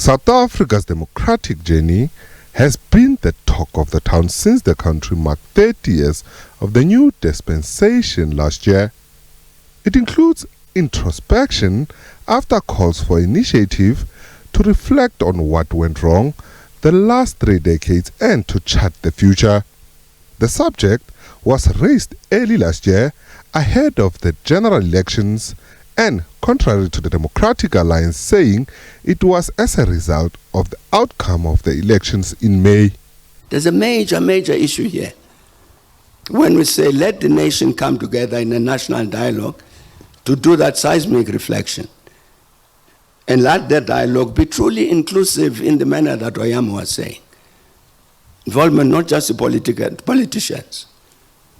South Africa's democratic journey has been the talk of the town since the country marked 30 years of the new dispensation last year. It includes introspection after calls for initiative to reflect on what went wrong the last 3 decades and to chart the future. The subject was raised early last year ahead of the general elections and contrary to the Democratic Alliance saying it was as a result of the outcome of the elections in May. There's a major issue here. When we say let the nation come together in a national dialogue to do that seismic reflection and let that dialogue be truly inclusive in the manner that Oyama was saying. Involvement not just the politicians.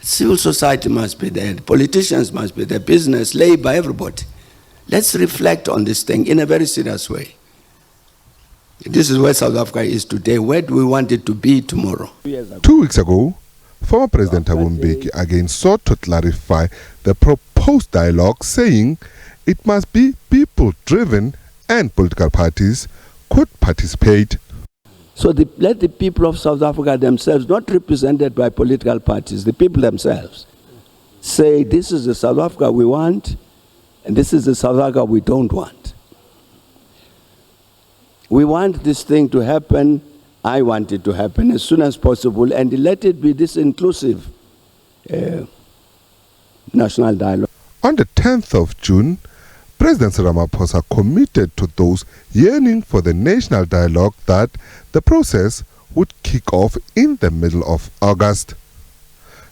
Civil society must be there, the politicians must be there, business, labor, everybody. Let's reflect on this thing in a very serious way. This is where South Africa is today. Where do we want it to be tomorrow? 2 weeks ago, former President Thabo Mbeki again sought to clarify the proposed dialogue, saying it must be people-driven and political parties could participate. So let the people of South Africa themselves, not represented by political parties, the people themselves, say this is the South Africa we want and this is the South Africa we don't want. We want this thing to happen. I want it to happen as soon as possible, and let it be this inclusive national dialogue. On the 10th of June, President Ramaphosa committed to those yearning for the national dialogue that the process would kick off in the middle of August.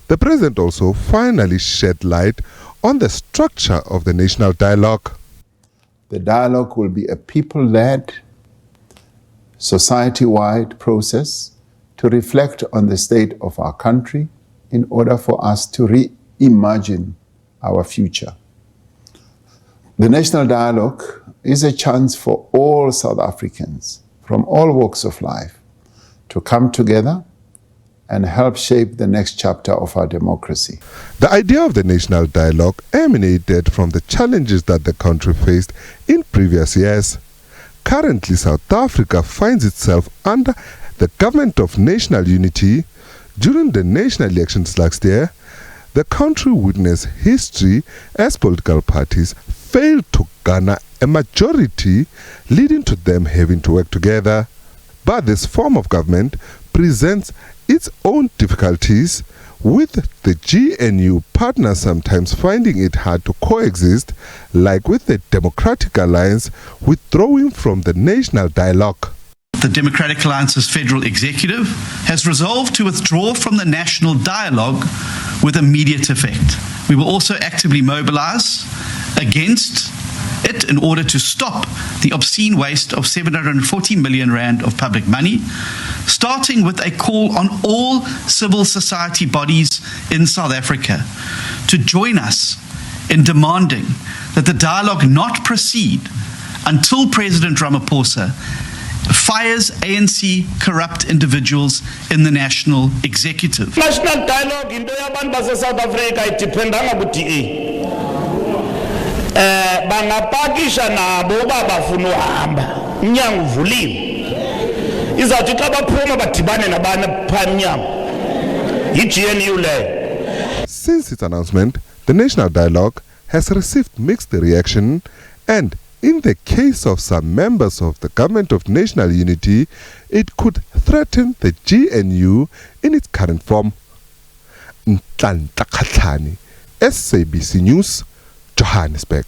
The President also finally shed light on the structure of the national dialogue. The dialogue will be a people-led, society-wide process to reflect on the state of our country in order for us to reimagine our future. The national dialogue is a chance for all South Africans from all walks of life to come together and help shape the next chapter of our democracy. The idea of the national dialogue emanated from the challenges that the country faced in previous years. Currently, South Africa finds itself under the government of national unity. During the national elections last year, the country witnessed history as political parties failed to garner a majority, leading to them having to work together. But this form of government presents its own difficulties, with the GNU partners sometimes finding it hard to coexist, like with the Democratic Alliance withdrawing from the national dialogue. The Democratic Alliance's federal executive has resolved to withdraw from the national dialogue with immediate effect. We will also actively mobilize against it in order to stop the obscene waste of 740 million rand of public money, starting with a call on all civil society bodies in South Africa to join us in demanding that the dialogue not proceed until President Ramaphosa fires ANC corrupt individuals in the national executive. National dialogue into yabantu base South Africa idependanga ku-DA. Bangapakisha nabo babafuna uhamba. Umnyango uvuliwe. Izawuthi xa baphuma badibane nabana pha emnyango. Yi-GNU leyo. Since its announcement, the national dialogue has received mixed reaction, and in the case of some members of the government of national unity, it could threaten the GNU in its current form. Nhlanhla Khatlhane, SABC News, Johannesburg.